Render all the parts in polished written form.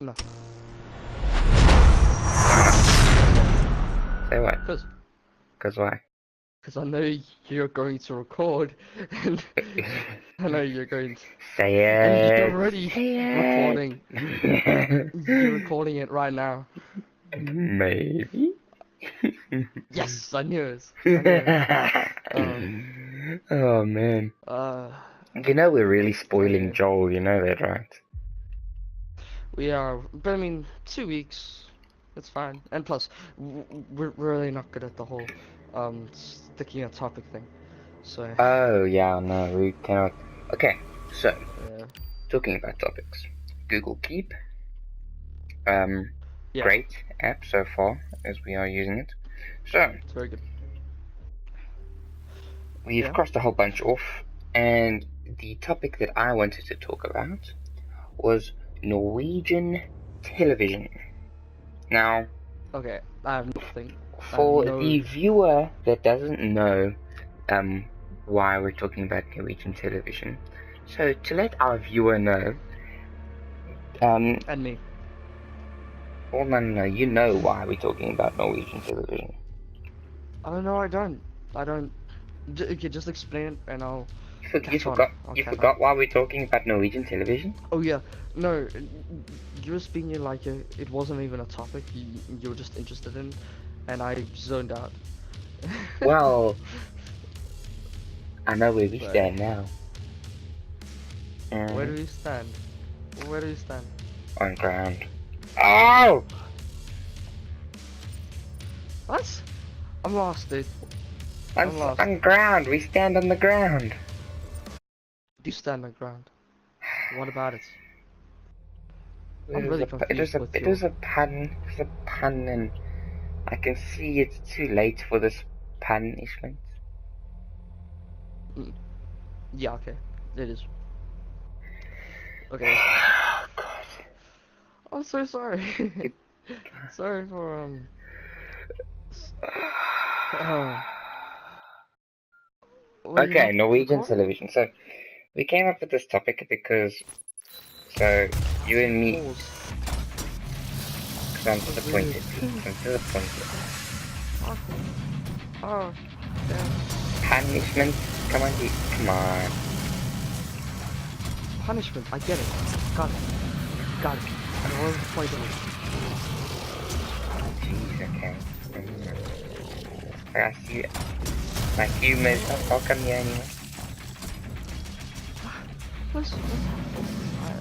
No. Say what? Because Why? I know you're going to record, and I know you're going to, Say and you're it. already Say recording. it. You're recording it right now. Maybe. Yes, I knew it. I knew it. Oh man. Uh, You know we're really spoiling okay. Joel, you know that, right? We are, but I mean, 2 weeks. It's fine. And plus, we're really not good at the whole, sticking a topic thing. So, Oh yeah, no, we cannot. Okay, so yeah. talking about topics. Google Keep. Yeah, Great app so far as we are using it. So it's very good. we've Yeah. crossed a whole bunch off, and the topic that I wanted to talk about was Norwegian television. Now, Okay, I have nothing. I have for no. the viewer that doesn't know why we're talking about Norwegian television, so to let our viewer know, And me. well, no, you know why we're talking about Norwegian television. Oh no, I don't. I don't. Okay, just explain it, and I'll You catch on. forgot, I'll you catch on. forgot why we're talking about Norwegian television? Oh yeah, no, you were speaking like it wasn't even a topic you were just interested in, and I zoned out. Well, I know where we But stand now. where do we stand? Where do we stand? On ground. Oh! What? I'm lost, dude. On, I'm lost. on ground. We stand on the ground. Do you stand on ground? What about it? It I'm was really a, it was confused a, with it your. was a pun. It was a pun, and I can see it's too late for this punishment. Mm, yeah, okay, it is. Okay, Oh God. I'm so sorry. Sorry for s- uh, what did you Okay, not Norwegian record? television. So we came up with this topic because, so you and me, Pause. because I'm Was it? disappointed. I'm disappointed. Okay. Oh, damn. Punishment? Come on, come on. Punishment. I get it. Got it. Got it. And what was the point of it? Jeez, okay. I see you. Like you messed up. How come you anyway? What's happening?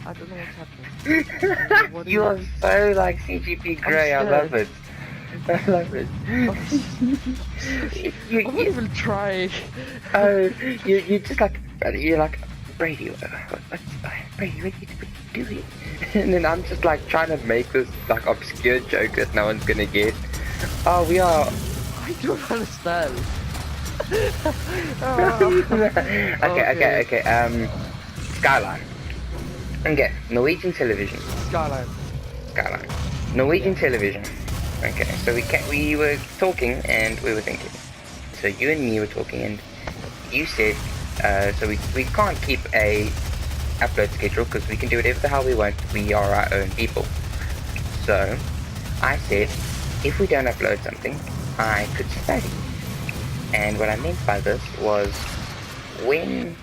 I don't know what's happening. What are You you? are so like CGP I'm Grey. I love scared. it. I love it. you, I'm not you, even trying. oh, you just like you're like Brady. Brady, what are you doing? And then I'm just like trying to make this like obscure joke that no one's gonna get. Oh, we are. I don't understand. Okay. Skyline. Okay, Norwegian television. Skyline. Skyline. Norwegian Yeah. television. Okay, so we were talking and we were thinking. So you and me were talking and you said, so we can't keep a upload schedule because we can do whatever the hell we want. We are our own people. So I said, if we don't upload something, I could study. And what I meant by this was when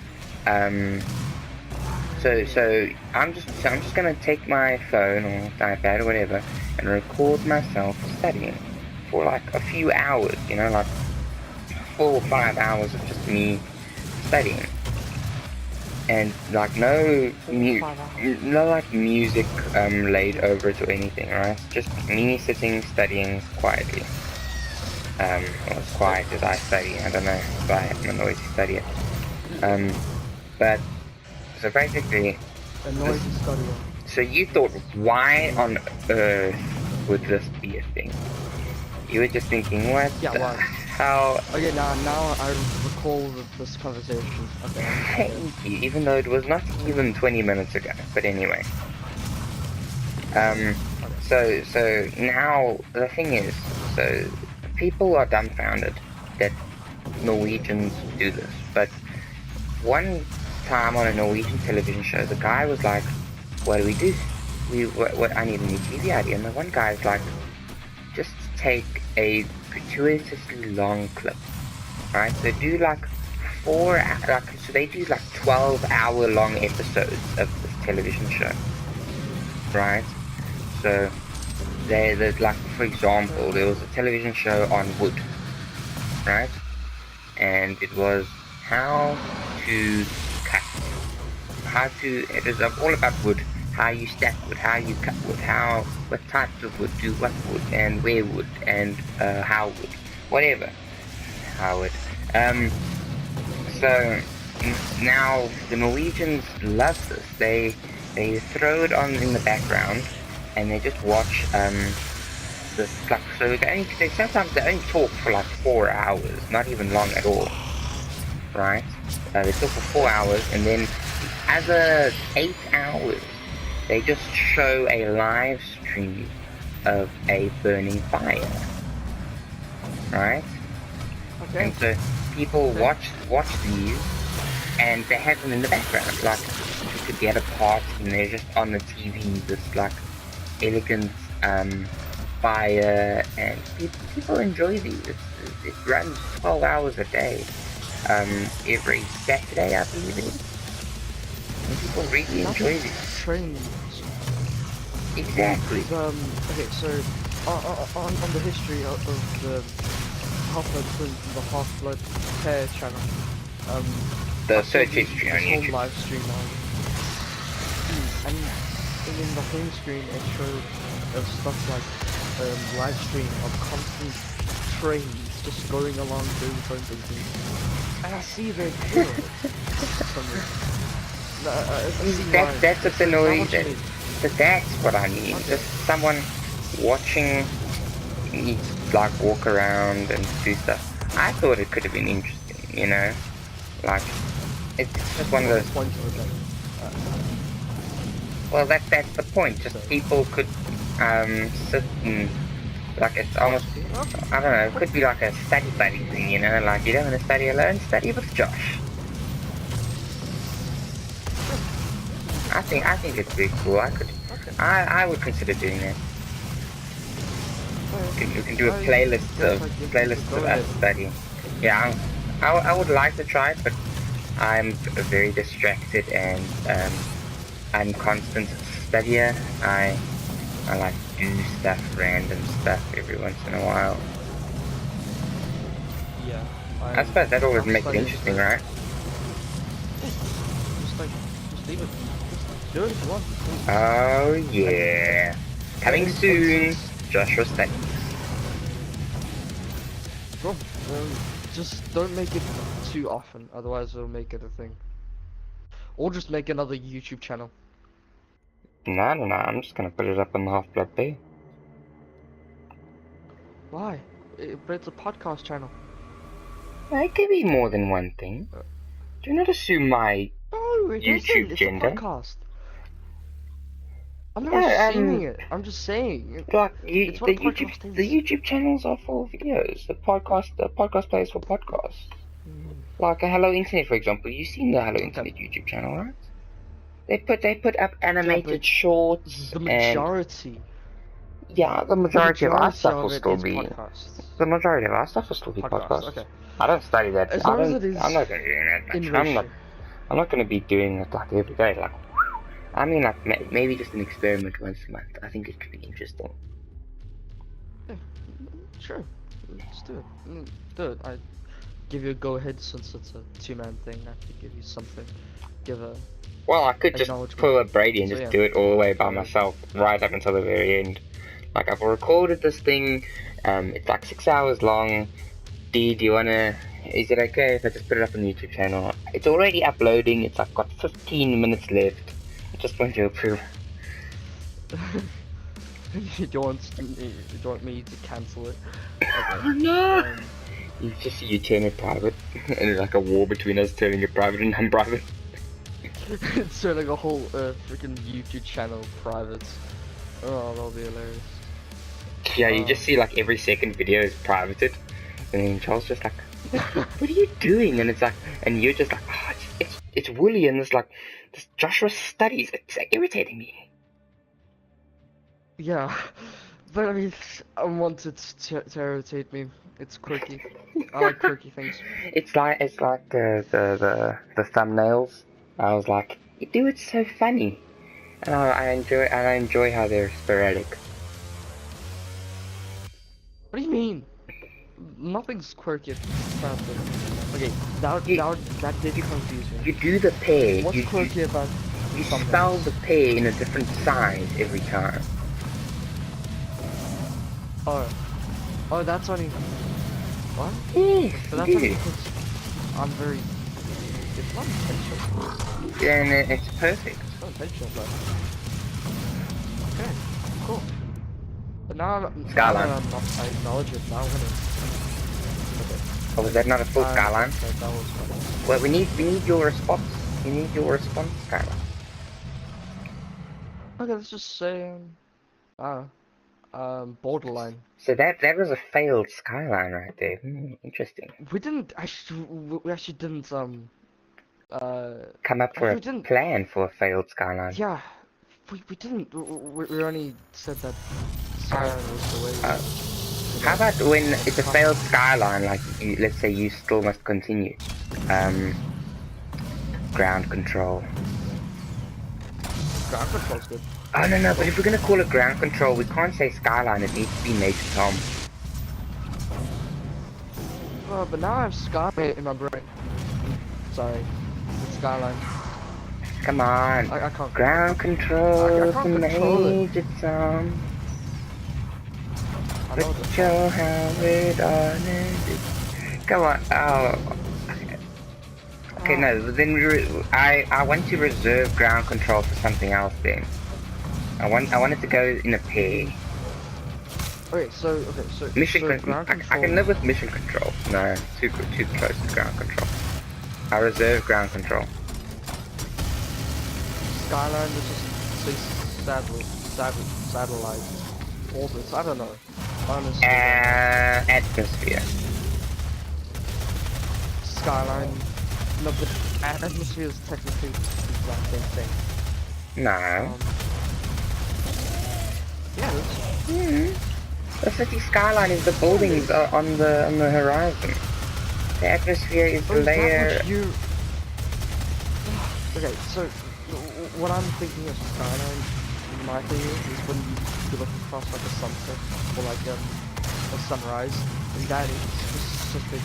so I'm just gonna take my phone or iPad or whatever and record myself studying for like a few hours, you know, like 4 or 5 hours of just me studying. And like no like music laid over it or anything, right? Just me sitting studying quietly. Or as quiet as I study. I don't know if I am a noisy studier. But so basically, A noisy study. so you thought, why on earth would this be a thing? You were just thinking, what Yeah, the why? hell? Okay, now I recall this conversation. Okay. Thank you, even though it was not even 20 minutes ago. But anyway. So now the thing is, so people are dumbfounded that Norwegians do this. But one time on a Norwegian television show, the guy was like, what do we do? what I need a new TV idea, and the one guy's like, just take a gratuitously long clip, right? So do like so they do like 12-hour long episodes of this television show, right? So there's like, for example, there was a television show on wood, right? And it was how to cut, it is all about wood, how you stack wood, how you cut wood, what types of wood do what wood, and where wood, and how wood, whatever, how wood. So now the Norwegians love this. They throw it on in the background, and they just watch this, like, so sometimes they only talk for like 4 hours, not even long at all, right? They talk for 4 hours, and then the other 8 hours they just show a live stream of a burning fire, right? Okay. And so people watch these, and they have them in the background, like you could be at a party and they're just on the TV, this like elegant fire, and people enjoy these. It runs 12 hours a day, every Saturday, I believe it is. And people really enjoy these. Trains. Exactly. Okay, so on the history of the Half-Blood Prince and the Half-Blood Hair channel, The search history on this whole YouTube. live stream on, and in the home screen it showed stuff like live stream of constant trains just going along doing certain things, and I see they're cool for some reason. That's what's annoying. That's what I mean. Okay. Just someone watching me like walk around and do stuff. I thought it could have been interesting, you know? Like, it's just one of those. Point of it, Well, that's the point. Just people could sit and, like, it's almost, I don't know, it could be like a study buddy thing, you know? Like, you don't want to study alone, study with Josh. I think it's pretty cool. I would consider doing that. You can do a playlist of us studying. Yeah, I would like to try it, but I'm a very distracted and unconstant studier. I like to do random stuff every once in a while. Yeah. I suppose that always makes it interesting, right? Just leave it. Do it if you want. Oh yeah. Coming soon, Joshua Studies. Cool. Just don't make it too often, otherwise it'll make it a thing. Or just make another YouTube channel. No, I'm just gonna put it up on the Half-Blood Bay. Why? But it's a podcast channel. It could be more than one thing. Do not assume my No, it YouTube isn't. gender. It's a podcast. I'm not Yeah, assuming it. I'm just saying. Like It's the what a podcast is. YouTube channels are for videos. The podcast plays for podcasts. Mm. Like a Hello Internet, for example. You've seen the Hello Internet YouTube channel, right? They put up animated but shorts The and majority. yeah, the majority of our stuff of will it still is be podcasts. the majority of our stuff will still be podcasts. Okay. I don't study that. As I long as don't. it is I'm not gonna be doing that In much. ratio. I'm not gonna be doing it like every day. Like, I mean, like maybe just an experiment once a month. I think it could be interesting. Yeah, sure. Let's do it. Do it. I give you a go ahead since it's a two-man thing. I have to give you something. Give a. Well, I could just Acknowledgement. pull up Brady and So, just yeah. do it all the way by myself, right up until the very end. Like, I've recorded this thing. It's like 6 hours long. Do you wanna? Is it okay if I just put it up on the YouTube channel? It's already uploading. It's like got 15 minutes left. I just want you to approve. you don't want me to cancel it? Okay. Oh no! You just see you turn it private, and there's like a war between us turning it private and non-private. So like a whole freaking YouTube channel private. Oh, that'll be hilarious. Yeah, you just see like every second video is privated, and then Charles just like, what are you doing? And it's like, and you're just like, oh, it's woolly, and it's like, this Joshua Studies, it's like, irritating me. Yeah, but I mean, I want it to irritate me. It's quirky. I like quirky things. It's like the thumbnails. I was like, you do it so funny, and I enjoy how they're sporadic. What do you mean? Nothing's quirky about it. Okay, You that did you confuse me. you do the pair. What's quirky about You thumbnails? spell the pair in a different size every time. Oh, that's only what? Yes, But that's you only do. because I'm very. It's not intentional. And it's perfect. It's not intentional, but okay, cool. But now that Skyline. I acknowledge it, now I'm gonna. Okay. Oh, was that not a full skyline? That was fun. Well, we need your response. We need your response, Skyline. Okay, let's just say, borderline. So that was a failed skyline right there. Interesting. We actually didn't, Come up for we a didn't, plan for a failed skyline. yeah, we didn't, we only said that Skyline was the way. How about when it's a failed skyline, like let's say you still must continue. Ground control. Ground control's good. Oh no, but if we're gonna call it ground control, we can't say skyline. It needs to be Major Tom. But now I have Skyline in my brain. Sorry, it's Skyline. Come on. I can't. Ground control I can't for control it. Major Tom. I know Put this. your hand on it. Come on. Oh. Okay, no. Then I want to reserve ground control for something else. Then I want it to go in a pair. Okay, so Mission so con- ground I control. can live with mission control. No, too close to ground control. I reserve ground control. Skyline is just say satellite orbits. I don't know. Honestly, Atmosphere. Skyline. No, but atmosphere is technically the exact same thing. No. Yeah, it's The city skyline is the buildings on the horizon. The atmosphere is the is that layer. what you... Okay, so what I'm thinking of skyline, in my theory, is when you look across like a sunset or like a sunrise, and that specific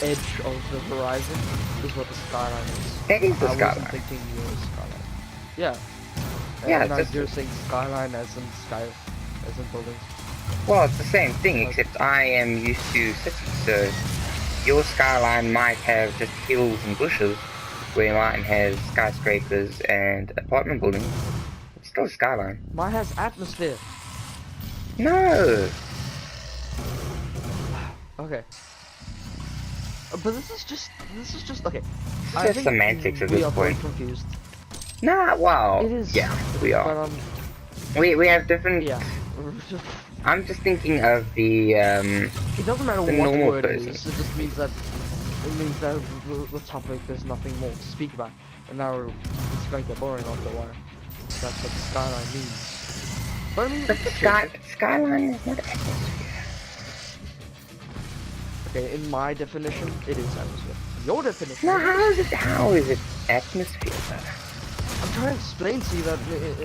edge of the horizon is what the skyline is. That is the I skyline. wasn't thinking you were skyline. Yeah. Yeah, And it's you're just- saying skyline as in sky, as in buildings. Well, it's the same thing, except I am used to cities, so your skyline might have just hills and bushes, where mine has skyscrapers and apartment buildings. It's still a skyline. Mine has atmosphere. No! Okay. But this is just okay. It's I just think semantics at we this are point. both confused. Nah, well, It is. yeah, we But are. We have different. yeah. I'm just thinking of the It doesn't matter The what normal word person. it is. It just means that the topic there's nothing more to speak about, and now it's going to get boring after a while. That's what skyline means. But I mean, But the skyline is not atmosphere. okay, in my definition, it is atmosphere. Your definition. No, how is it atmosphere though? I'm trying to explain to you that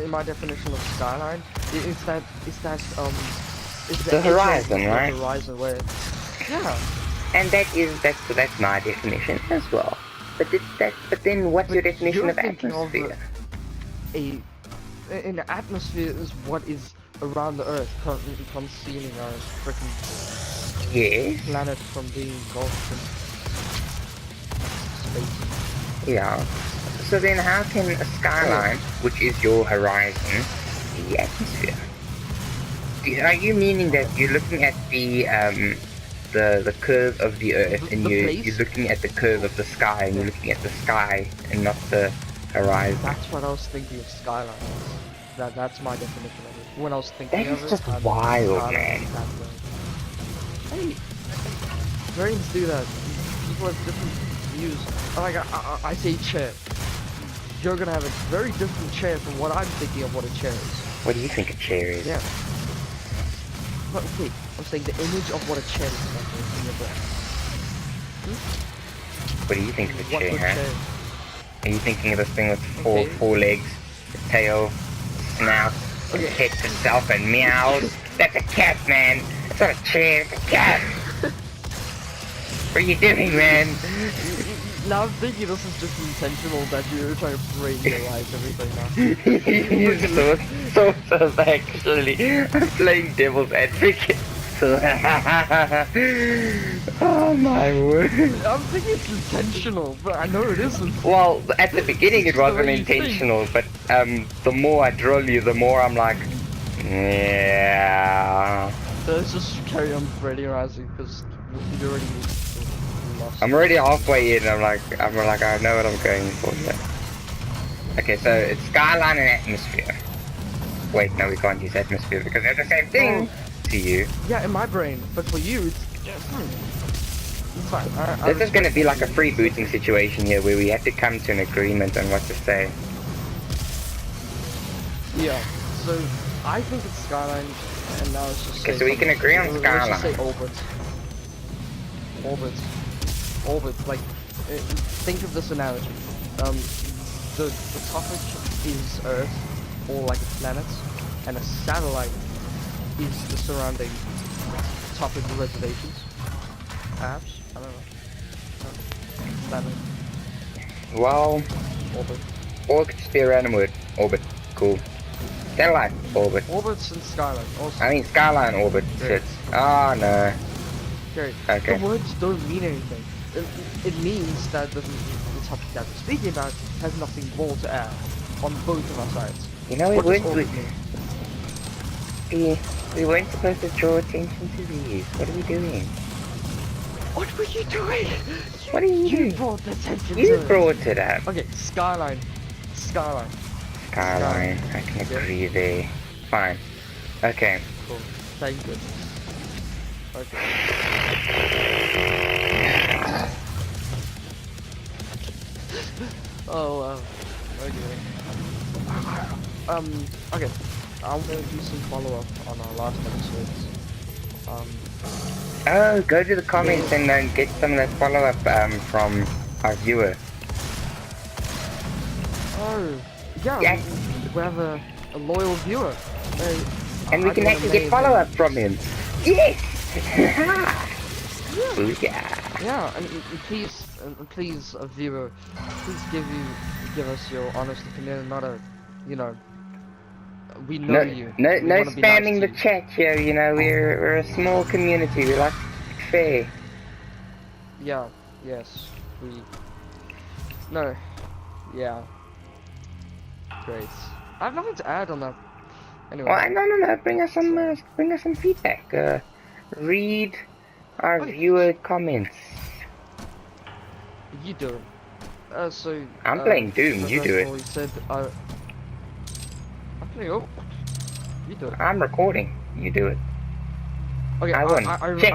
in my definition of skyline, it's that it's the The edge of horizon, the right? horizon where, yeah. And that's my definition as well. But then what's your But definition you're of thinking of atmosphere? an atmosphere is what is around the Earth, concealing our freaking Yes. planet from being engulfed in space. Yeah. So then how can a skyline, which is your horizon, be atmosphere? Are you meaning that you're looking at the curve of the Earth and The you're place? looking at the curve of the sky and you're looking at the sky and not the horizon? That's what I was thinking of skyline. That's my definition of it. When I was thinking That of is it, just I meant wild, skyline man. that way. Hey, brains do that. People have different views. Like I say chair. You're gonna have a very different chair from what I'm thinking of what a chair is. What do you think a chair is? Yeah. But wait, I'm saying the image of what a chair is like in your brain. What do you think of a What chair, would huh? chair? Are you thinking of this thing with Okay. four legs, a tail, snout, and Okay. hits itself and meows? That's a cat, man. It's not a chair, it's a cat. What are you doing, man? Now I'm thinking this is just intentional that you're trying to brainialize everything now. You sort of actually. I'm playing devil's advocate. Oh my word. I'm thinking it's intentional, but I know it isn't. Well, at the beginning it It's just the wasn't way you think. intentional, but the more I drill you, the more I'm like, yeah. So let's just carry on brainializing because you already lost. I'm already halfway in. I'm like, I know what I'm going for here. Okay, so it's skyline and atmosphere. Wait, no, we can't use atmosphere because they're the same thing to you. Yeah, in my brain, but for you, it's fine. It's fine. I This is going to be like a freebooting situation here where we have to come to an agreement on what to say. Yeah. So I think it's skyline, and now it's just. Okay, say so we can something. agree on Let's just say skyline. orbit. Orbit. Like, think of this analogy. The topic is Earth, or like a planet, and a satellite is the surrounding topic of reservations. Perhaps? I don't know. Planet. Well, Orbit. or it could just be a random word. Orbit. Cool. Satellite. Orbit. Orbits and skyline. Also. I mean, skyline orbit. Great. Shit. Oh, no. Okay. Okay. The words don't mean anything. It means that the topic that we're speaking about has nothing more to add on both of our sides. You know, What does we orbit mean? weren't supposed to draw attention to these. What are we doing? What were you doing? What are you You doing? brought the attention You to it. brought it up. Okay, skyline. Skyline. Skyline. I can agree there. Fine. Okay. Cool. Thank you. Okay. Oh, wow. Okay. Okay. I'm gonna do some follow-up on our last episodes. Oh, go to the comments and get some of that follow-up from our viewer. Oh, yeah. Yeah. We have a loyal viewer. And we I can wanna actually get name follow-up him. from him. Yes! Booyah. Yeah, and please, viewer, please give us your honest opinion, not a, we know you. No We wanna be nice spamming to the you. chat here, you know, we're a small community, we like fair. Yeah, yes, no, yeah. Great. I have nothing to add on that. Anyway. Well, no, bring us some feedback. Read our Okay. viewer comments. You do it. So. I'm playing Doom, so you first do of it. all, he said, I'm playing. Oh, you do it. I'm recording, you do it. Okay, I won. I Checkmate,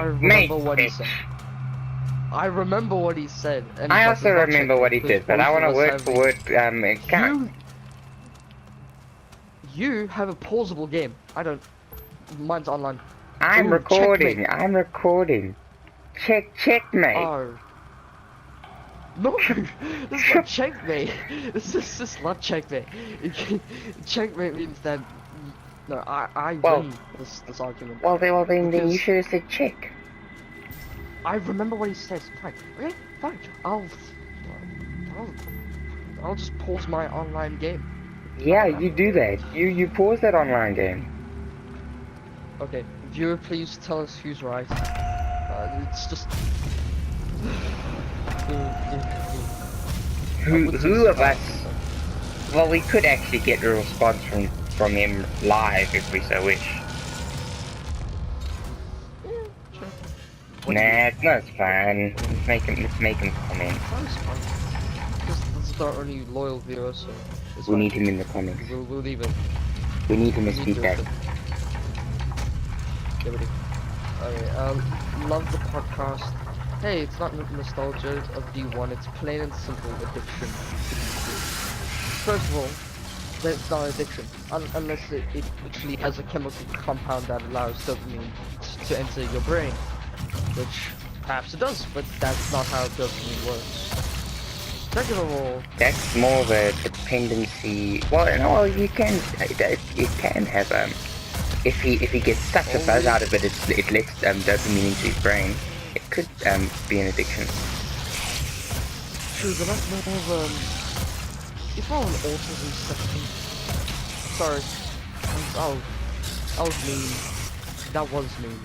remember what he bitch. said. I remember what he said. And I but also it's not remember what he checkmate, did, but I because want a both word of for us word account. You have a pausable game. I don't. Mine's online. I'm Ooh, recording. checkmate. I'm recording. Checkmate. Oh. No, this is not checkmate. This is not checkmate. Checkmate means that no, I Well- win this argument. Well, then you Because- should have said check. I remember what he says. Fine. Okay, fine. I'll just pause my online game. Yeah, you do that. You pause that online game. Okay, viewer, please tell us who's right. It's just. Who of us? Well, we could actually get a response from him live if we so wish. Yeah, sure. Nah, it's fine. Let's make him comment. Sounds fun. This is our only loyal viewer, so it's We fine. need him in the comments. We'll leave it. We need him as We need feedback. to- Yeah, we do. Okay, love the podcast. Hey, it's not nostalgia of D1, it's plain and simple addiction. First of all, That's not addiction, unless it actually has a chemical compound that allows dopamine to enter your brain, which perhaps it does, but that's not how dopamine works. Second of all, That's more of a dependency. Well, no, well, you can. It can have if he gets such a buzz out of it, it lets dopamine into his brain. It could be an addiction. true, but that's more of if I an autism section. Sorry, I was mean. That was mean.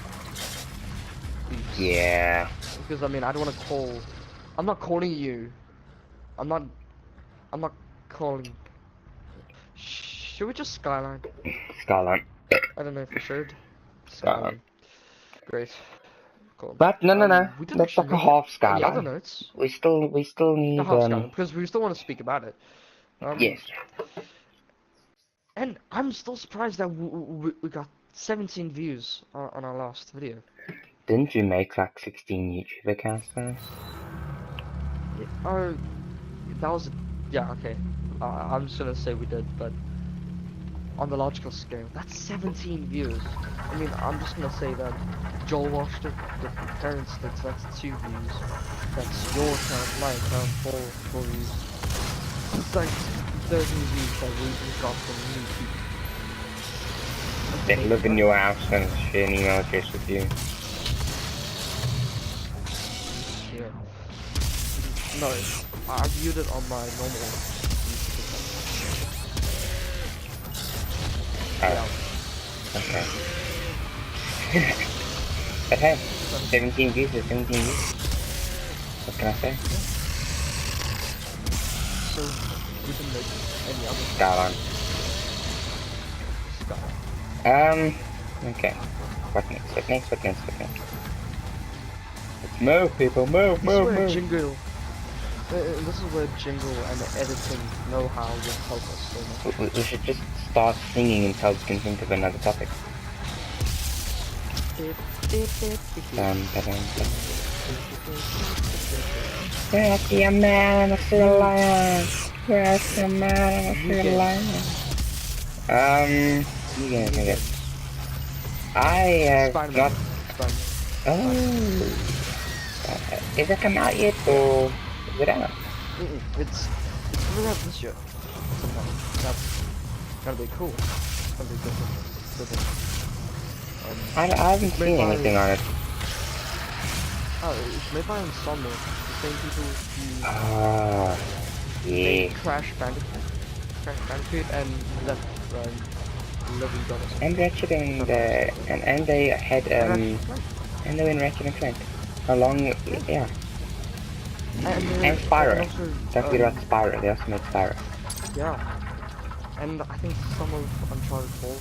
Please. Yeah. Because I mean, I don't want to call. I'm not calling you. I'm not calling. Should we just Skyline? Skyline. I don't know if we should. Skyline. Great. Cool. But no. We didn't That's like actually a half any other Skyline. notes? We still need The half Skyline, because we still want to speak about it. Yes. And I'm still surprised that we got 17 views on our last video. Didn't you make like 16 YouTube accounts though? Oh, that was yeah, okay. I'm just gonna say we did, but on the logical scale, that's 17 views. I mean, I'm just gonna say that Joel watched it, the parents did, so that's 2 views. That's your account, my account, 4 views. It's like 13 views that we got from new people. Then live in your house and share an email address with you. Yeah. No, I viewed it on my normal Oh. Okay. But hey, 17 views is 17 views. What can I say? So we didn't make any other Skyline. stuff. Okay. What next? Let's move, people, move. Jingle. This is where jingle and editing know-how will help us so much. We should just start singing until we can think of another topic. Where I see a man, I see a lion. Where I see a man, I see a lion. You gonna think it? I have not. Oh. Is it come out yet, or is it out? It's coming out this year. Sometime. That's gonna be cool. It's gonna be good. I haven't seen anything on it. Oh, it's made by Insomnia, the same people who Ah, made yeah. Crash Bandicoot, and Left Living Dollars. And Ratchet and they had and they were in Ratchet and Clank. How long? Yeah. And Spyro. Don't forget about Spyro. They also made Spyro. Yeah. And I think some of Uncharted 4,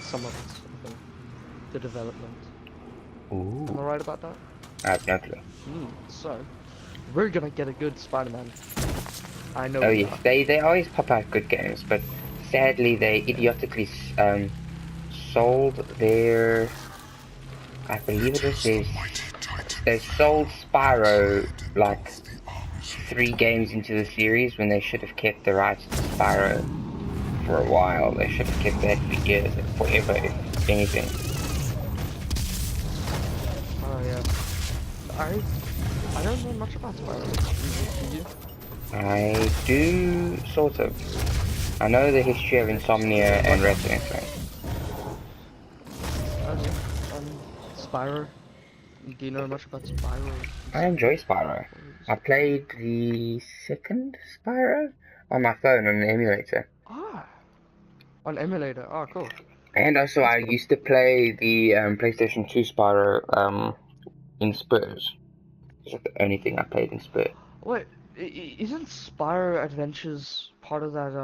some of it, I think, the development. Ooh. Am I right about that? I have no clue. So, we're gonna get a good Spider-Man. I know. Oh yes, they always pop out good games, but sadly they idiotically sold their. I believe it is they sold Spyro like 3 games into the series when they should have kept the rights to Spyro for a while. They should have kept that for years, forever, if anything. Oh yeah. I don't know much about Spyro. Do you? I do, sort of. I know the history of Insomnia and Ratchet and Clank. Spyro. Do you know much about Spyro? I enjoy Spyro. I played the second Spyro on my phone on the emulator. Ah. On emulator. Oh, cool. And also I used to play the PlayStation 2 Spyro in Spurs. It's like the only thing I played in Spurs. Wait, isn't Spyro Adventures part of that,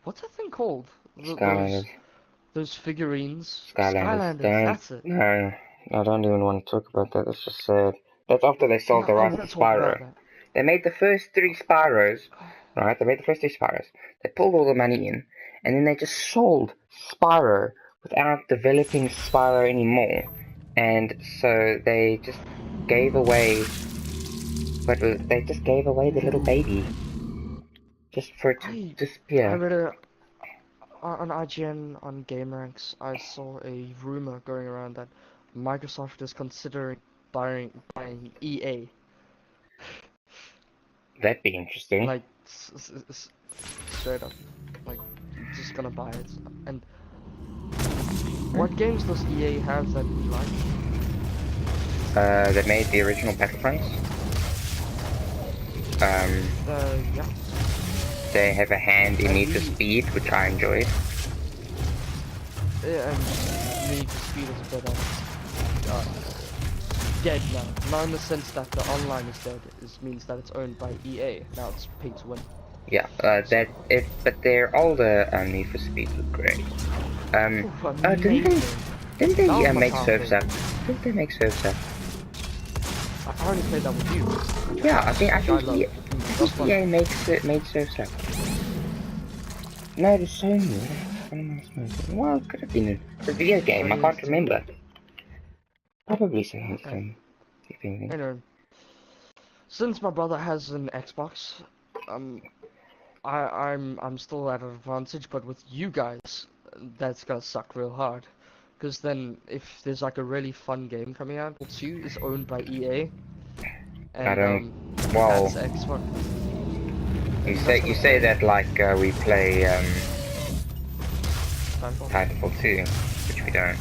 what's that thing called? Skylanders. Those figurines? Skylanders. That's it. No, I don't even want to talk about that. That's just sad. That's after they sold the rights to Spyro. They made the first 3 Spyros, right? They made the first 3 Spyros. They pulled all the money in, and then they just sold Spyro without developing Spyro anymore. And so they just gave away, they just gave away the little baby. just for it to I disappear. read a on IGN on GameRanks. I saw a rumor going around that Microsoft is considering buying EA. That'd be interesting. Like straight up, like just gonna buy it. And what games does EA have that we like? They made the original Battlefronts. Yeah. They have a hand in Need for Speed, which I enjoyed. Yeah, and Need for Speed is a bit dead now. Not in the sense that the online is dead. It means that it's owned by EA. Now it's pay to win. Yeah, but their older Need for Speed were great. Didn't they That was my make childhood. Surf's Up? Didn't they make Surf's Up? I already played that with you. Yeah, I think love EA, it. That's fun. made Surf's Up. No, it was Sony. Well, it could have been a video game. I can't remember. Probably Sony. If anything. Anyway, since my brother has an Xbox, I'm still at an advantage, but with you guys, that's gonna suck real hard. Because then, if there's like a really fun game coming out, 2 is owned by EA, and well, that's Xbox. you say that like we play Titanfall. Titanfall 2, which we don't.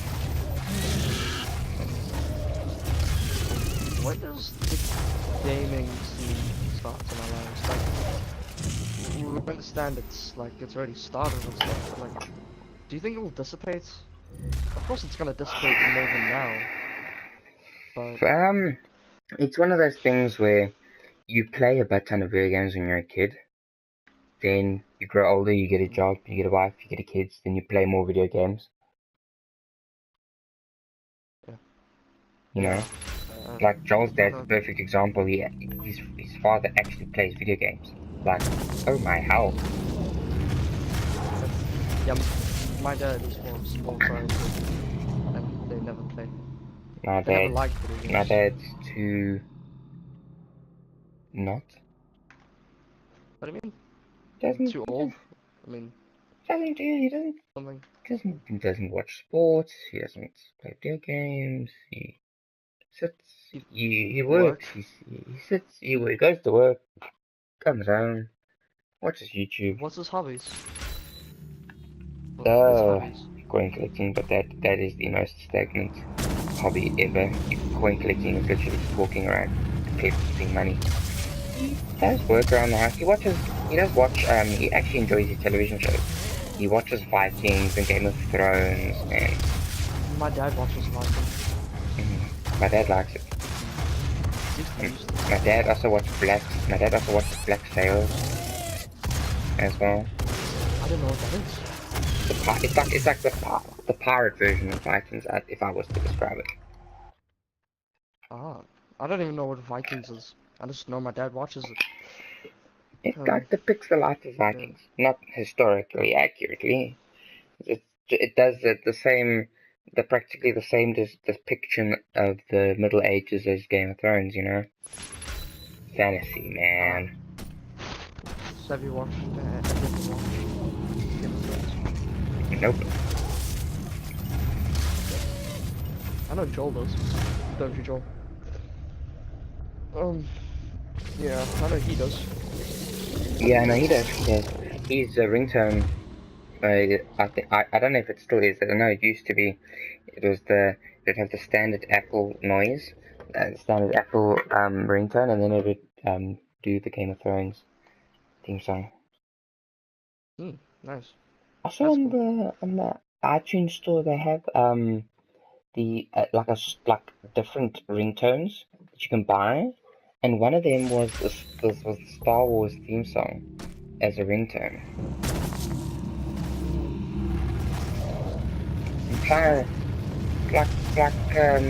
When does the gaming scene start in our lives? Like, we understand it's already started and stuff, but like, do you think it will dissipate? Of course it's gonna dissipate more than now, but... It's one of those things where you play a butt ton of video games when you're a kid, then you grow older, you get a job, you get a wife, you get a kids, then you play more video games. Yeah. You know? Like Joel's dad's a perfect example. His father actually plays video games. Like, oh my hell. Yeah, my dad is more sports oriented, and they never play. They never liked video games. My dad's too... not? What do you mean? Doesn't... Too old? I mean... He doesn't watch sports, he doesn't play video games, he sits, he works, he goes to work, comes home, watches YouTube. What's his hobbies? Coin collecting, but that is the most stagnant hobby ever. Coin collecting is literally just walking around collecting money. He does work around the house. He actually enjoys his television shows. He watches Vikings and Game of Thrones, and my dad watches Vikings. My dad likes it. My dad also watches Black Sails as well. I don't know what that is. It's like the pirate version of Vikings, if I was to describe it. Ah, I don't even know what Vikings is. I just know my dad watches it. It depicts the life of Vikings, not historically accurately. It does practically the same depiction of the Middle Ages as Game of Thrones, you know? Fantasy, man. So have you watched Game of Thrones? Nope. I know Joel does. Don't you, Joel? Yeah, I know he does. Yeah, no, he does. He's a ringtone. I don't know if it still is. I don't know. It used to be. It'd have the standard Apple noise, standard Apple ringtone, and then it would do the Game of Thrones theme song. Nice. Also on the iTunes store they have like different ringtones that you can buy, and one of them was the Star Wars theme song as a ringtone.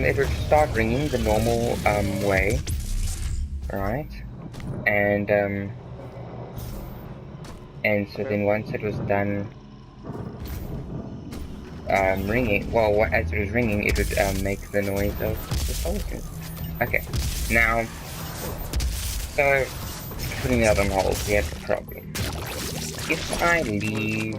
It would start ringing the normal way, right? And so then once it was done ringing, well, as it was ringing, it would make the noise of the soldiers. Okay, now, so putting that on hold, we have a problem. if I leave,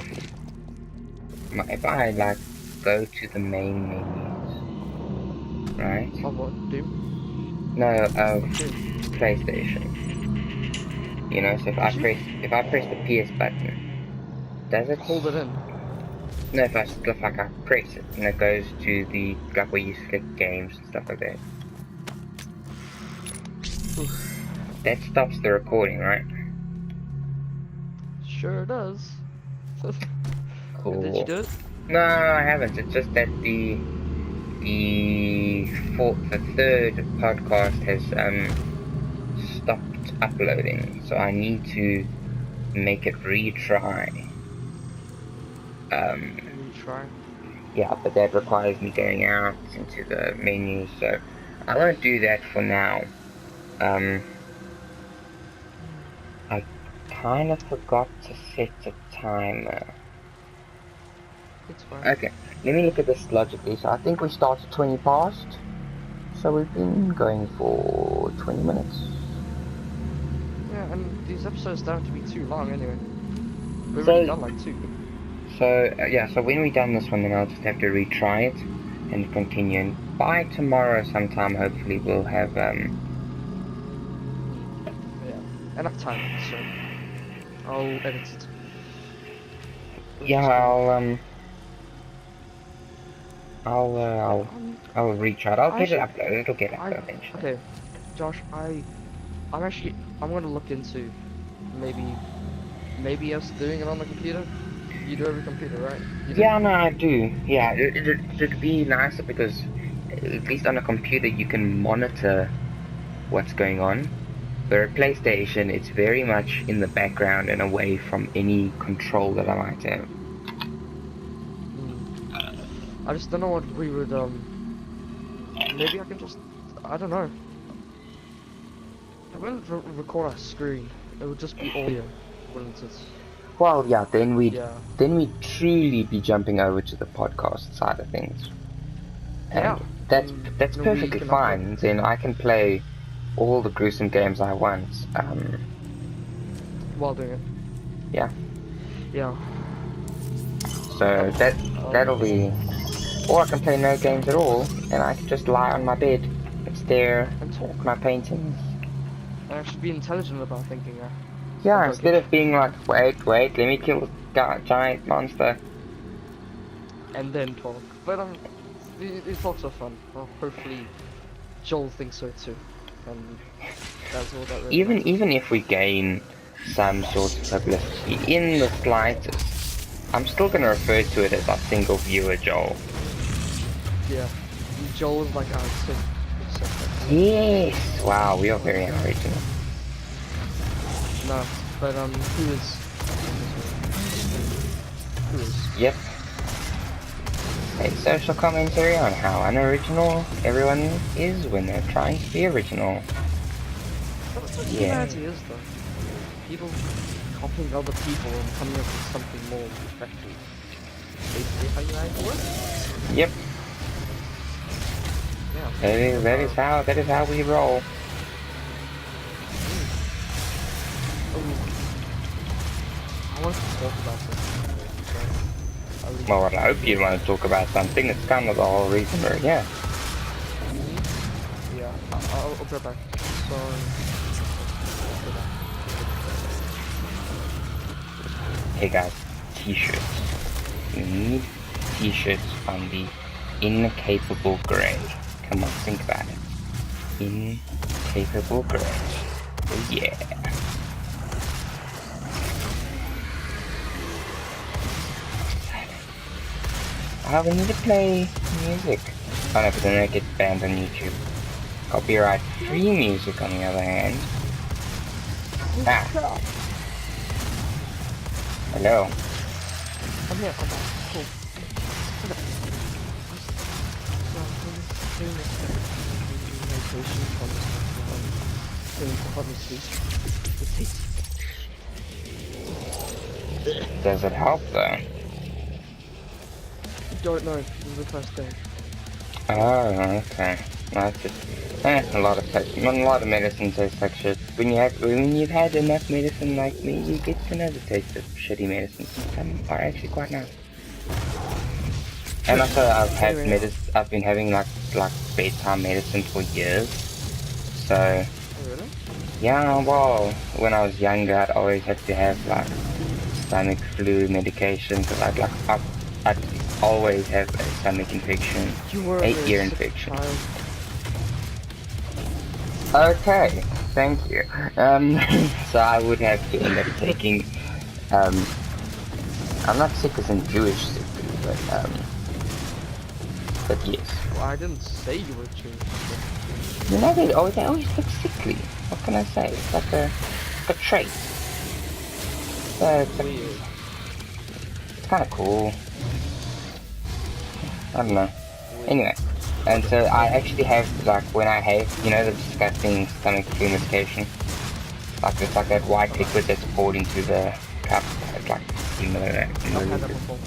if I like go to the main menus, right? Of what? Doom? No, of Doom. PlayStation. You know, so if I press the PS button, does it Hold it in. No, if I press it and it goes to the like where you select games and stuff like that. Oof. That stops the recording, right? Sure does. Cool. Did you do it? No, I haven't. It's just that the third podcast has stopped uploading, so I need to make it retry. Retry. Yeah, but that requires me going out into the menu, so I won't do that for now. I kind of forgot to set a timer. It's fine. Okay, let me look at this logically. So I think we started 20 past, so we've been going for 20 minutes. Yeah, and these episodes don't have to be too long anyway. We've So- already done like 2. So yeah, so when we're done this one, then I'll just have to retry it and continue. And by tomorrow sometime, hopefully we'll have Yeah, enough time, so I'll edit it. yeah, I'll retry it. I'll get it uploaded. It'll get uploaded eventually. Okay, Josh, I'm gonna look into maybe us doing it on the computer. You do every computer, right? You do? Yeah, no, I do. Yeah, it'd be nicer because at least on a computer you can monitor what's going on. But at PlayStation, it's very much in the background and away from any control that I might have. I just don't know what we would maybe I can just I don't know. I wouldn't record our screen. It would just be audio, wouldn't it? Well, yeah, then we'd truly be jumping over to the podcast side of things. And Yeah. that's then we perfectly can fine. Then I can play all the gruesome games I want. While doing it. Yeah. Yeah. So that'll be. Or I can play no games at all, and I can just lie on my bed and stare And talk. at my paintings. And actually be intelligent about thinking. Yeah, Okay. instead of being like, wait, let me kill the giant monster. And then talk. But these talks are fun. Well, hopefully Joel thinks so too. And that's all that really matters. Even if we gain some sort of publicity in the slightest, I'm still gonna refer to it as our single viewer Joel. Yeah. Joel is like our sim. Yes! Wow, we are very original. No, but who is? Yep. A social commentary on how unoriginal everyone is when they're trying to be original. That's what Yeah. humanity is, though. People copying other people and coming up with something more effective. Basically how humanity works. Yep. Yeah. That is how we roll. I want to talk about this. Well, I hope you want to talk about something. It's kind of the whole reason we're here. Yeah, I'll be right back. Sorry. Hey guys, t-shirts. We need t-shirts on the incapable grade. Come on, think about it. Incapable grade. Oh yeah. We need to play music. Oh no, but then it gets banned on YouTube. Copyright free music on the other hand. Ah. Hello. I'm here, I'm back. Cool. Okay. Does it help though? Don't know. This is the first day. Oh, okay. No, it's just a lot of medicine tastes like shit. When you've had enough medicine like me, you get to know the taste of shitty medicine. Some are actually quite nice. And also, Anyway, I've been having like bedtime medicine for years. So oh, really? yeah, well, when I was younger, I'd always have to have like stomach flu medication because I'd always have a stomach infection, You were a 8-year sick infection. child. Okay, thank you. So I would have to end up taking, I'm not sick as in Jewish sick, but yes. Well, I didn't say you were Jewish. You know, they always look sickly. What can I say? It's like a trait. It's Weird. kind of cool. I don't know. Weird. Anyway, and so I actually have, like, when I have, you know, the disgusting stomach flu medication? Like, it's like that white liquid that's poured into the cup. It's like, you know, I've had that before.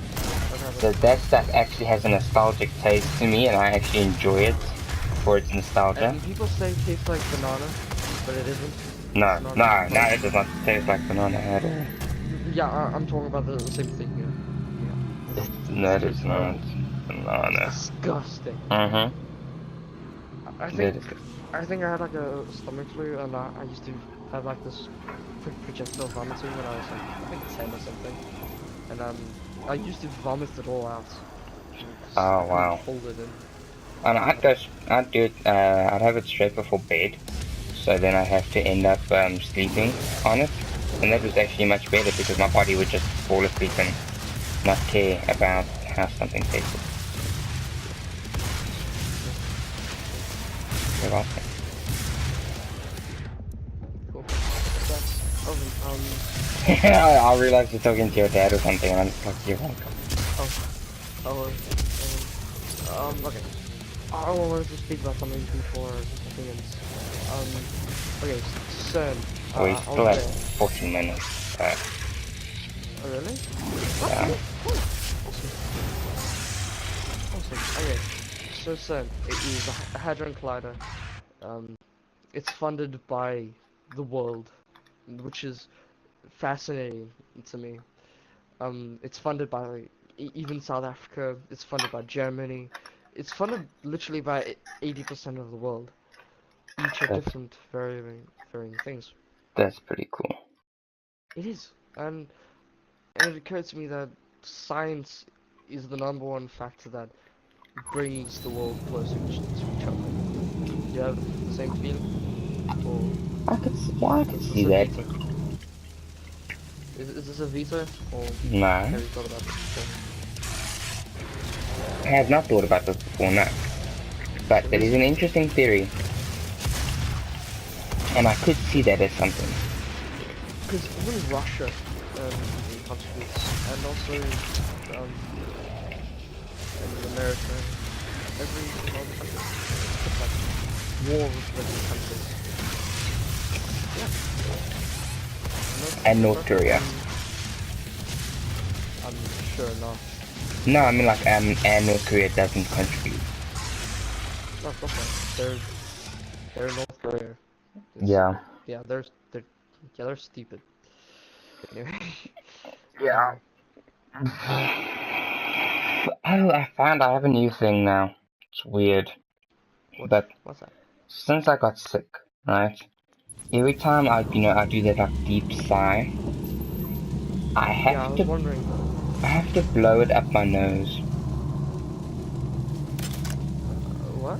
so that stuff actually has a nostalgic taste to me, and I actually enjoy it for its nostalgia. And people say it tastes like banana, but it isn't. No, It's not no, really no, fun. it does not taste like banana at all. Yeah, I'm talking about the same thing here. No, it is It's not. It's Banana. disgusting. Mm-hmm. I think I had like a stomach flu, and I used to have like this projectile vomiting when I was like I think 10 or something, and I used to vomit it all out. Oh, wow. Hold it in. And I'd do it, I'd have it straight before bed, so then I'd have to end up sleeping on it, and that was actually much better because my body would just fall asleep and not care about how something tasted. You're welcome. Cool. Oh, I realize you're talking to your dad or something, and I'm just like, you're welcome. Okay. I wanted to speak about something before opinions. Okay, CERN. We I still was have there. 14 minutes. Oh, really? Yeah. Awesome. Okay. So CERN, it is a hadron collider. It's funded by the world, which is fascinating to me. It's funded by even South Africa. It's funded by Germany. It's funded literally by 80% of the world. Each are That's, different, varying things. that's pretty cool. It is, and it occurred to me that science is the #1 factor that brings the world closer to each other. Do you have the same feeling? Or I could is see this a that. veto? Is this a veto? Or No, have you thought about this before? I have not thought about this before, no. But it is an interesting theory. And I could see that as something. Because even Russia contributes, and also and America, every other country, it's like war with countries. Yeah. And North Korea. I'm sure not. No, I mean like, and North Korea doesn't contribute. No, of course not. They're North Korea. Yeah. Yeah, they're stupid. Anyway. Yeah. Oh, I found I have a new thing now. It's weird. But What's that? since I got sick, right? Every time I do that like deep sigh, I have to blow it up my nose. What?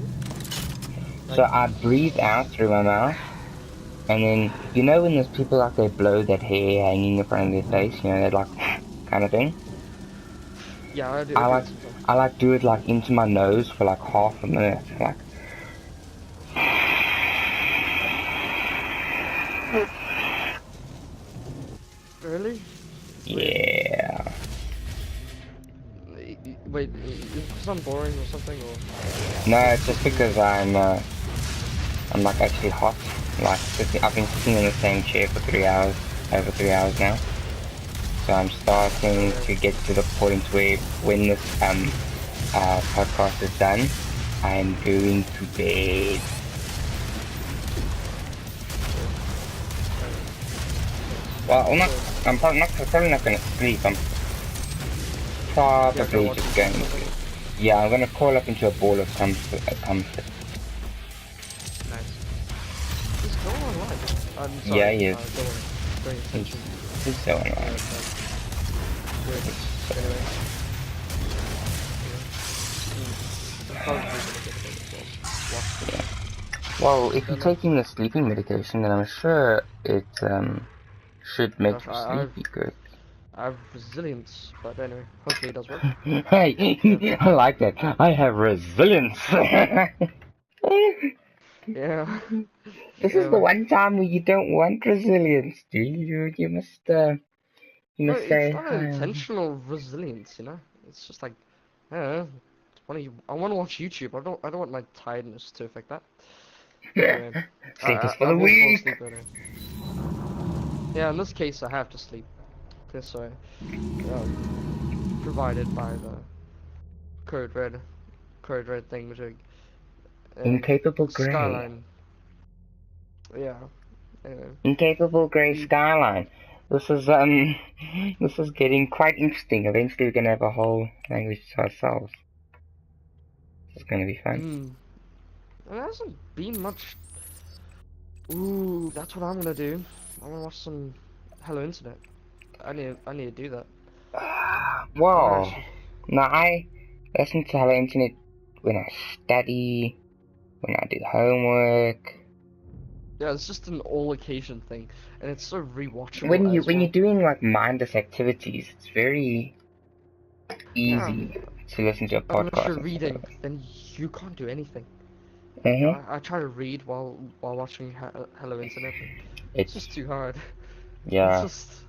So I breathe out through my mouth, and then, you know when there's people like they blow that hair hanging in front of their face, you know, that like kind of thing? Yeah, I do. I like do it like into my nose for like half a minute, like. Really? Yeah. Wait, is it because I'm boring or something, or? No, it's just because I'm like actually hot. Like I've been sitting in the same chair for 3 hours, over 3 hours now. So I'm starting to get to the point where when this podcast is done, I'm going to bed. Well, I'm probably not gonna sleep. I'm probably just going to. Yeah, I'm gonna crawl up into a ball of comfort. Nice. He's still online. I'm sorry. Yeah, he is. Don't worry. Bring attention. He's so annoying. Anyway. I'm probably gonna get it as well. Yeah. Well, if you're taking the sleeping medication, then I'm sure it should make you sleepy good. I have resilience, but anyway, hopefully it does work. Hey, I like that. I have resilience. Yeah. This is the one time where you don't want resilience, do you? You must say. It's not an intentional resilience, you know. It's just like, I don't know. I want to watch YouTube. I don't want my tiredness to affect that. Anyway, Sleep for I the will fall week. asleep later. Yeah, in this case, I have to sleep. This way, provided by the code red thing, which Incapable Grey. Skyline. Yeah. Anyway. Incapable Grey Skyline. This is getting quite interesting. Eventually, we're gonna have a whole language to ourselves. It's gonna be fun. There hasn't been much. Ooh, that's what I'm gonna do. I'm gonna watch some Hello Internet. I need to do that. Well, no, I listen to Hello Internet when I study, when I do homework. Yeah, it's just an all occasion thing, and it's so rewatchable. When you're doing like mindless activities, it's very easy to listen to a podcast. Unless you're reading, then you can't do anything. I try to read while watching Hello Internet. It's just too hard. Yeah. It's just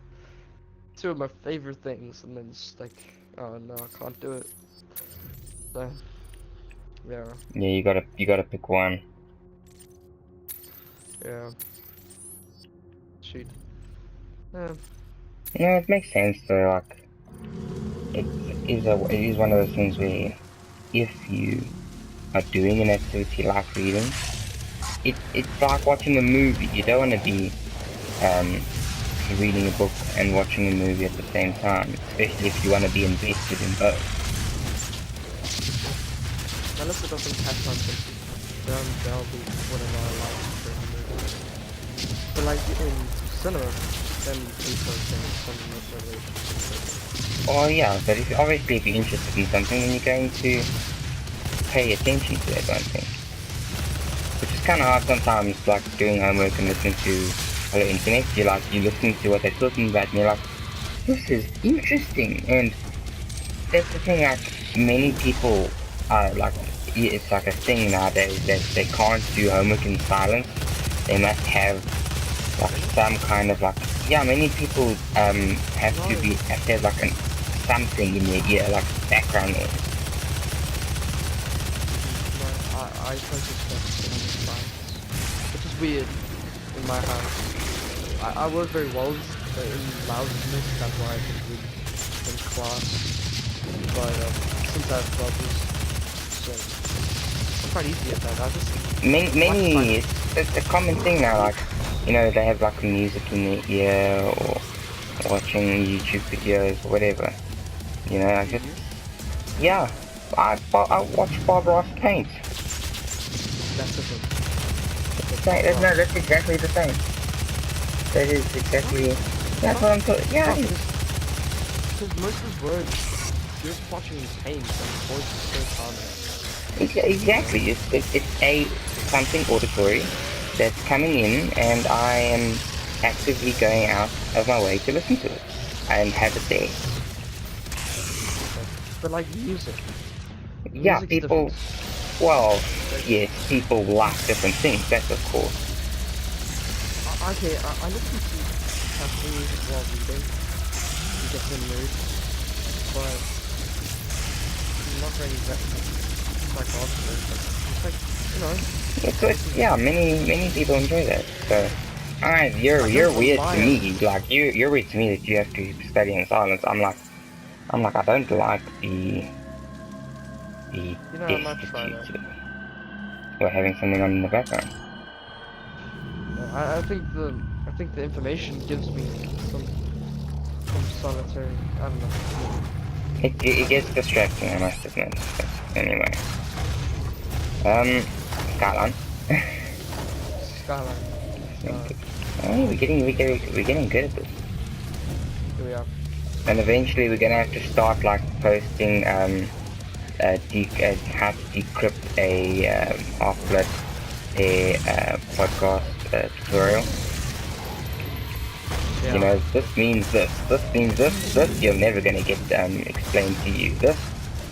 two of my favorite things, and then it's like, oh no, I can't do it. So, yeah. Yeah, you gotta pick one. Yeah. Shoot. Yeah. No, it makes sense though. Like, it is one of those things where if you are doing an activity like reading, it's like watching a movie. You don't want to be reading a book and watching a movie at the same time, especially if you want to be invested in both. Unless it doesn't catch my attention, then that'll be whatever I like for a movie. But like in cinema, then research and some motivation. Oh yeah, but if you're interested in something, then you're going to pay attention to that one thing. Which is kind of hard sometimes, like doing homework and listening to Hello Internet. You listen to what they're talking about, and you're like, this is interesting. And that's the thing, like many people are like, it's like a thing nowadays that they can't do homework in silence. They must have like some kind of like, many people have to have like something in their ear, like background noise. I focus on science, which is weird in my house. I work very well in loudness, that's why I can read in class. But since I have brothers, so I'm quite easy at that. I just many it's a common thing now. Like, you know, they have like music in their ear or watching YouTube videos or whatever. You know, I just I watch Bob Ross paint. That's the thing. That's exactly the same. That is exactly. That's what I'm talking. Yeah. Because most of his words, you're just watching his paint, and his voice is so calming. Exactly. It's something auditory that's coming in, and I am actively going out of my way to listen to it and have it there. But like music. Yeah, people. Well, yes, people like different things. That's of course. Okay, I listen to classical music while reading to get in the mood, but I'm not really that psychological. It's like, you know. It's good. Yeah, many people enjoy that. So, alright, you're weird to me. Like you're weird to me that you have to study in silence. I'm like I don't like the You know, I might try that. or having something on in the background. I think the information gives me some solitary. I don't know. It gets distracting, I must admit. But anyway. Skyline. Skyline. Oh, we're getting good at this. Here we are. And eventually we're gonna have to start like posting how to decrypt a Half-Blood podcast tutorial. Yeah. You know, this means this means this you're never gonna get explained to you. This,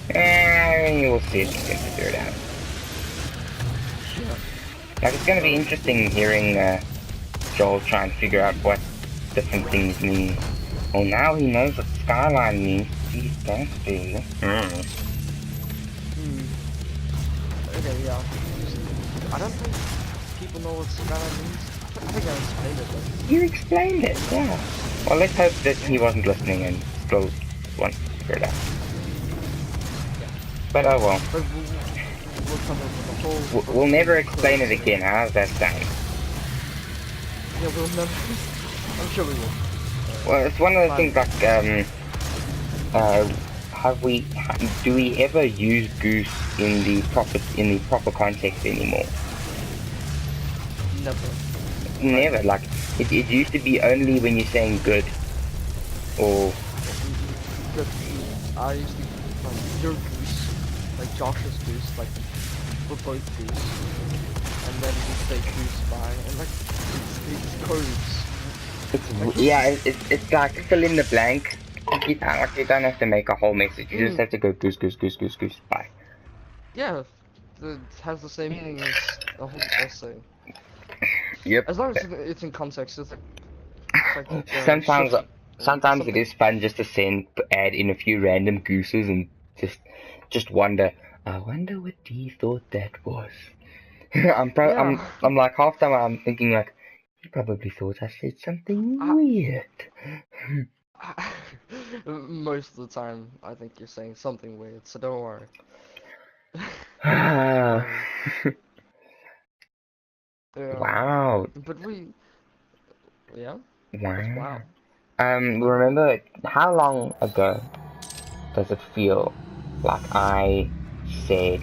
you'll see if you can figure it out. Yeah. Like, it's gonna be interesting hearing Joel try and figure out what different things mean. Well, now he knows what skyline means. He's thirsty. Okay, yeah. I don't think people know what skyline means. I think I explained it though. You explained it, yeah. Well, let's hope that he wasn't listening and still wants to figure it out. But oh well. But we'll come up with a whole... We'll never explain it again. How's that sound? Yeah, we'll never... I'm sure we will. Well, it's one of the things like, do we ever use goose in the proper context anymore? Never. Never. Like, it used to be only when you're saying good, or Good. I used to like your goose, like Josh's goose, like we're both goose, and then we say goose by, and like it's codes. it's like fill in the blank. You don't have to make a whole message. You just have to go goose, goose, goose, goose, goose, bye. Yeah, it has the same meaning as a whole essay. Yep. As long as it's in context, it's like Sometimes it is fun just to add in a few random gooses and just wonder. I wonder what he thought that was. I'm like half time I'm thinking like, he probably thought I said something weird. Most of the time, I think you're saying something weird, so don't worry. Yeah. Wow. But yeah. Wow. Remember, how long ago does it feel like I said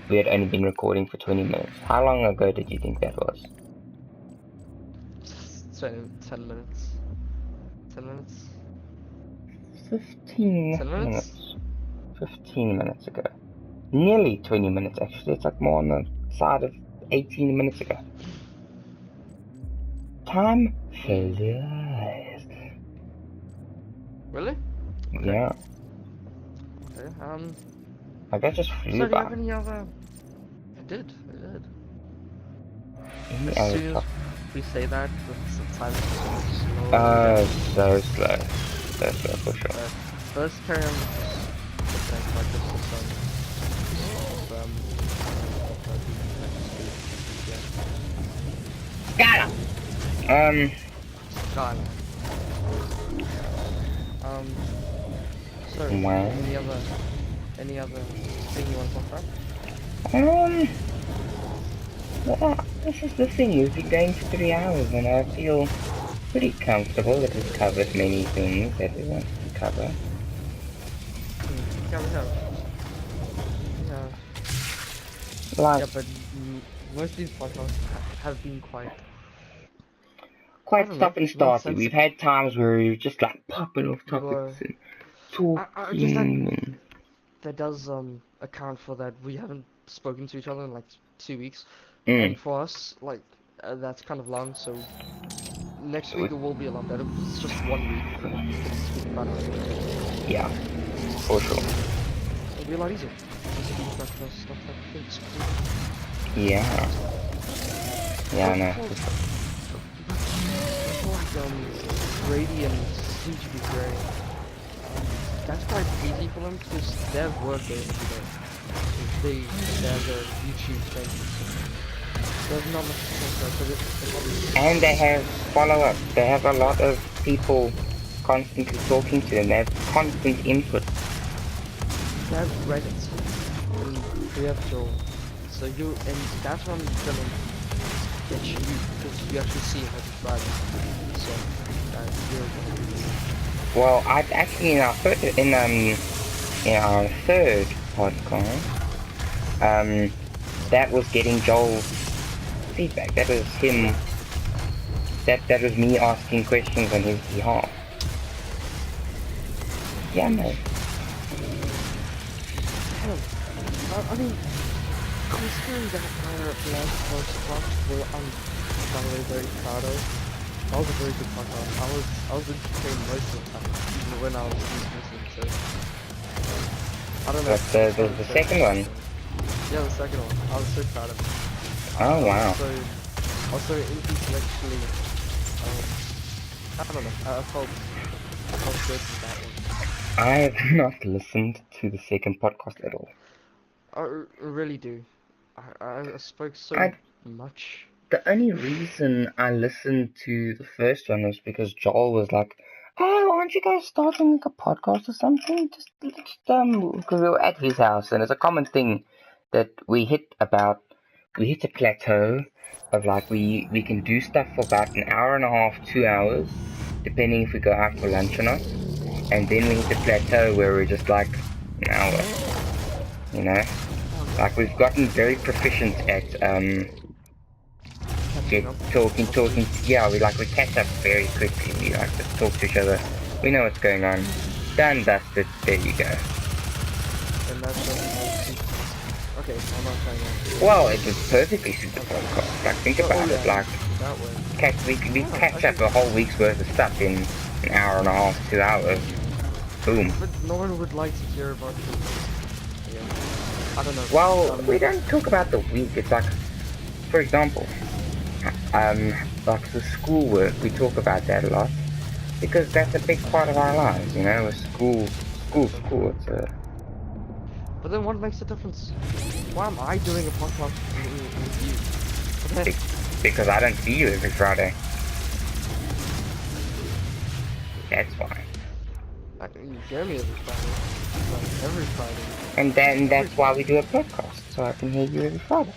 we had only been recording for 20 minutes? How long ago did you think that was? 10 minutes. 10 minutes? 15 10 minutes? 15 minutes ago. Nearly 20 minutes actually. It's like more on the side of 18 minutes ago. Time flies. Really? Okay. Yeah. Okay, Like that just flew so do you by. have any other... I did. Any As other soon as stuff? we say that, the time is slow. So slow. So slow for sure. Let's carry on with the thing, like this is Got him! God. So, Wow. any other thing you want to talk about? Well, this is the thing, we've been going for 3 hours and I feel pretty comfortable that we've covered many things that we wanted to cover. Yeah, we have. Yeah. Like, Yeah, but most of these podcasts have been quite stop and starty. We've had times where we've just like popping off topics and talking. And that does account for that we haven't spoken to each other in like 2 weeks. And for us, like, that's kind of long, so next week it will be a lot better because it's just 1 week. We can speak about it. Yeah, for sure. It'll be a lot easier to speak about the stuff that we think is cool. Yeah. Yeah, I know. Radiant seem to be very... that's quite easy for them because they have work every day. They have their YouTube thing. There's not much to talk about, And they have follow-up. They have a lot of people constantly talking to them. They have constant input. They have Reddit. And we have Joel. So and that's when I'm gonna get you because you actually see him every Friday. So you're gonna be Well, I actually in our third podcast, that was getting Joel's feedback. That was him. That was me asking questions on his behalf. Yeah, no. I mean, considering that our last podcast, well, I'm very, very proud of. That was a very good podcast. I was entertained most of the time, even when I was listening to. I don't know. But the second one. Yeah, the second one. I was so proud of it. Oh wow. Also intellectually, I don't know. I felt good with that one. I have not listened to the second podcast at all. I really do. I spoke so much. The only reason I listened to the first one was because Joel was like, "Oh, aren't you guys starting like a podcast or something?" Just because we were at his house, and it's a common thing that we hit a plateau of like we can do stuff for about an hour and a half, 2 hours, depending if we go out for lunch or not, and then we hit a plateau where we're just like an hour, you know. Like we've gotten very proficient at talking. Yeah, we catch up very quickly. We like to talk to each other. We know what's going on. Done, dusted. There you go. And that's okay. I'm not saying that. Well, it was perfectly suited for podcast. Like think about it. Like we catch up a whole week's worth of stuff in an hour and a half, 2 hours. Boom. But no one would like to hear about the I don't know. Well, we don't talk about the week. It's like, for example, like the schoolwork. We talk about that a lot because that's a big part of our lives. You know, school. It's a. But then what makes the difference? Why am I doing a podcast with you? Because I don't see you every Friday. That's why. You hear me every Friday. Like every Friday. And then that's why we do a podcast, so I can hear you every Friday.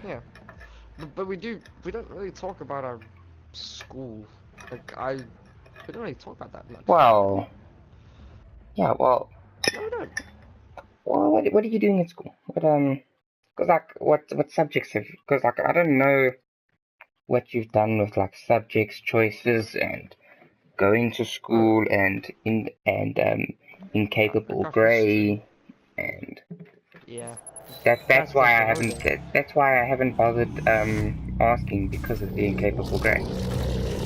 Yeah. But we don't really talk about our school. Like we don't really talk about that much. Well. Yeah, well. No, we don't. Well, what are you doing in school? Cause like, what subjects have? Cause like, I don't know what you've done with like subjects choices and going to school and incapable grey and yeah. That's why I haven't bothered asking because of the incapable grey.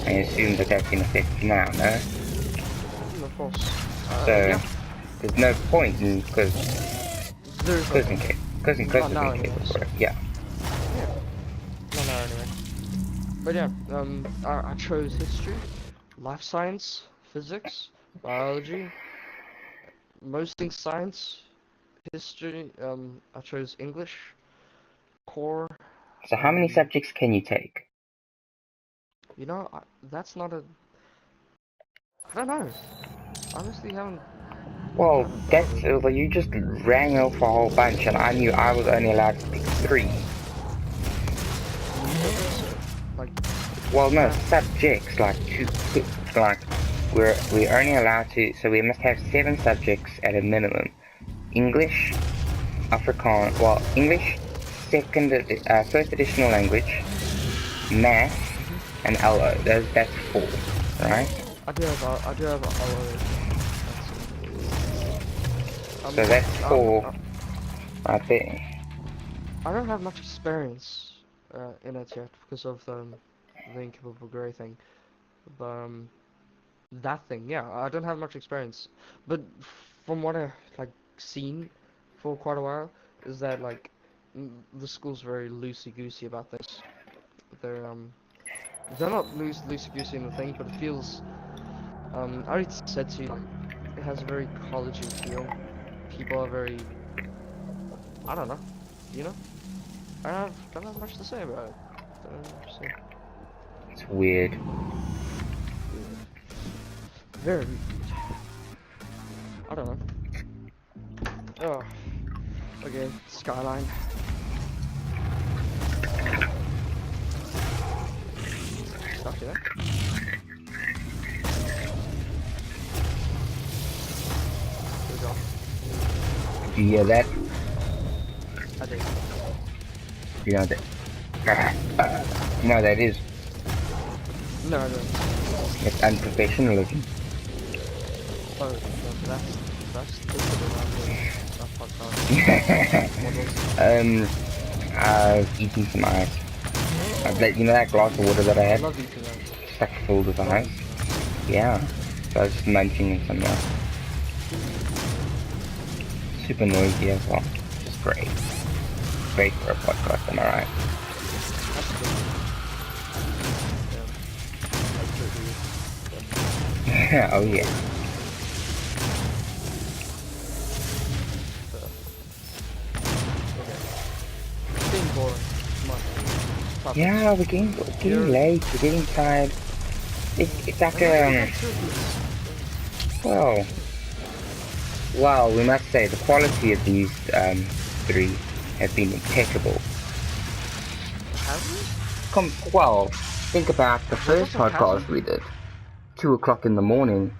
I assume that's in effect now, no? Of course. So. Yeah. There's no point because incapable. Yeah. No, anyway. But yeah, I chose history, life science, physics, biology, most things science, history. I chose English, core. So how many subjects can you take? You know, that's not a. I don't know. Honestly, haven't. Well, you just rang off a whole bunch, and I knew I was only allowed to pick 3. Like, well, no, subjects like 2. Like we're only allowed to, so we must have 7 subjects at a minimum. English, Afrikaans. Well, English, first additional language, math, and LO. That's 4, right? I do have a LO. So that's 4 right there. I don't have much experience in it yet because of the incapable grey thing. But that thing, yeah, I don't have much experience. But from what I seen for quite a while, is that the school's very loosey goosey about this. They're not loosey goosey in the thing, but it feels. I already said to you, it has a very collegey feel. People are very, I don't know, you know? I don't have much to say about it. It's weird. Very weird. I don't know. Oh, okay, Skyline. Gotcha. Good job. Do you hear that? I did. You know that. You know what that is? No, I don't. It's unprofessionalism. Oh, no, that's twisted around the podcast. What was it? Eating some ice. You know that glass of water that I I had? love eating that. Stuck full of Love ice? eating that. Yeah. So I was just munching on some now. Super noisy as well. Just great. Great for a podcast, am I right? That's good. Yeah. Oh yeah. Okay. It's getting boring. Come on. Stop it. Yeah, we're getting late, we're getting tired. It's like well, we must say the quality of these three have been impeccable. Have we? Well, think about the first also podcast hasn't. we did. 2 o'clock in the morning,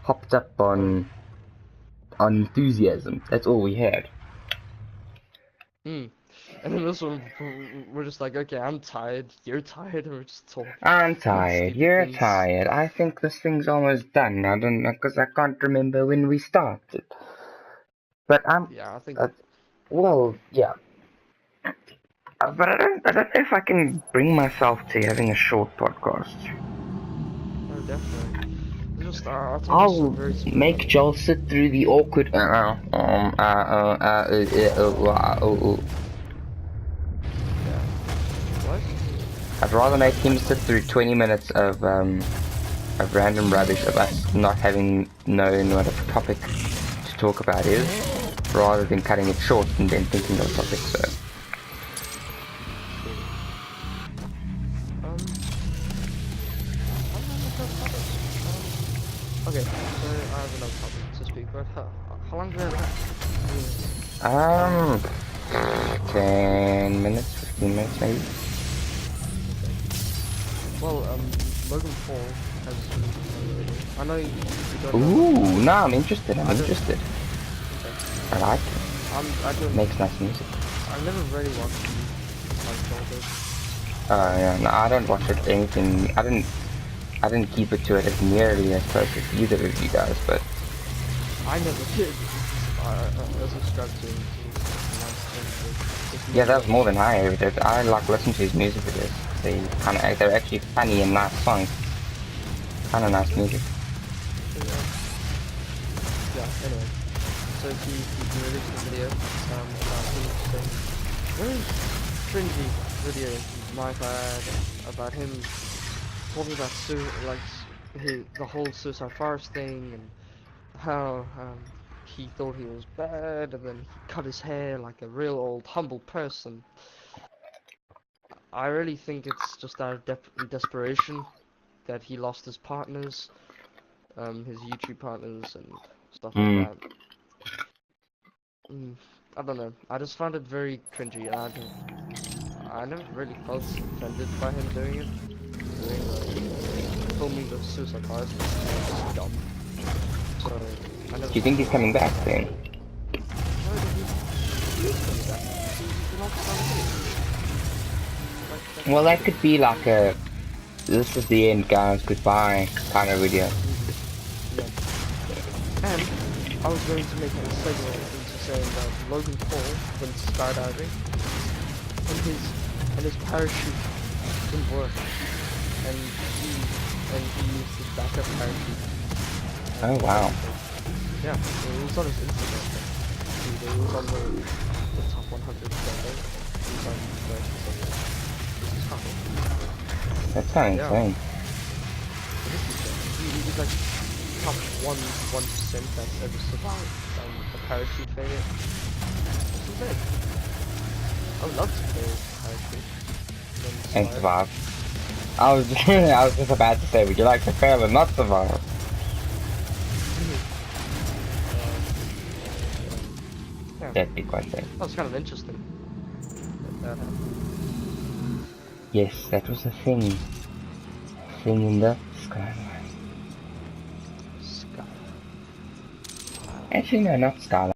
hopped up on enthusiasm. That's all we had. And then this one, we're just like, okay, I'm tired, you're tired, and we're just talking. I'm tired. Stupid You're things. tired. I think this thing's almost done. I don't know because I can't remember when we started. But Yeah, I think. well, yeah. But I don't know if I can bring myself to having a short podcast. Oh, definitely. It's just, our topics are I'll very small. make Joel sit through the awkward. Yeah. What? I'd rather make him sit through 20 minutes of random rubbish of us not having known what a topic to talk about is, rather than cutting it short and then thinking of a topic. So. Okay, so I have another topic to speak about. How long do we have left? 10 minutes, 15 minutes maybe. Well, Logan Paul has released. I know you don't know. Ooh, no, I'm interested. I'm I don't- interested. Okay. I like it. I don't. Makes nice music. I never really watched like all this. Yeah, no, I don't watch it anything. I didn't keep it to it as nearly as close as either of you guys, but I never did. I subscribed to yeah, that was more than I ever did. I like listen to his music videos. They're actually funny and nice songs. Kind of nice music. Yeah, anyway. So he released a video about him saying very cringy video my bad about him talking about the whole Suicide Forest thing and how he thought he was bad and then he cut his hair like a real old humble person. I really think it's just out of desperation that he lost his partners, his YouTube partners and stuff like that. I don't know. I just found it very cringy, and I never really felt offended by him doing it. Filming the Suicide Forest was dumb. So I never. Do you think he's coming back then? No, he is coming back. He's not coming. Well, that could be like a "this is the end, guys, goodbye" kind of video. Yeah. And I was going to make a segue into saying that Logan Paul went skydiving and his parachute didn't work, and he used his backup parachute. Oh wow. Yeah, it was on his Instagram. It was on the top 100 trending. It was on this is fucking. That's kind of insane. He's like top 1% that's ever survived a parachute failure. This is it. I would love to fail a parachute. And survive. I was just about to say, would you like to fail and not survive? Yeah. That'd be quite sad. That was kind of interesting. Yes, that was a thing. singing the Skyline. Sky. Actually, no, not Skyline.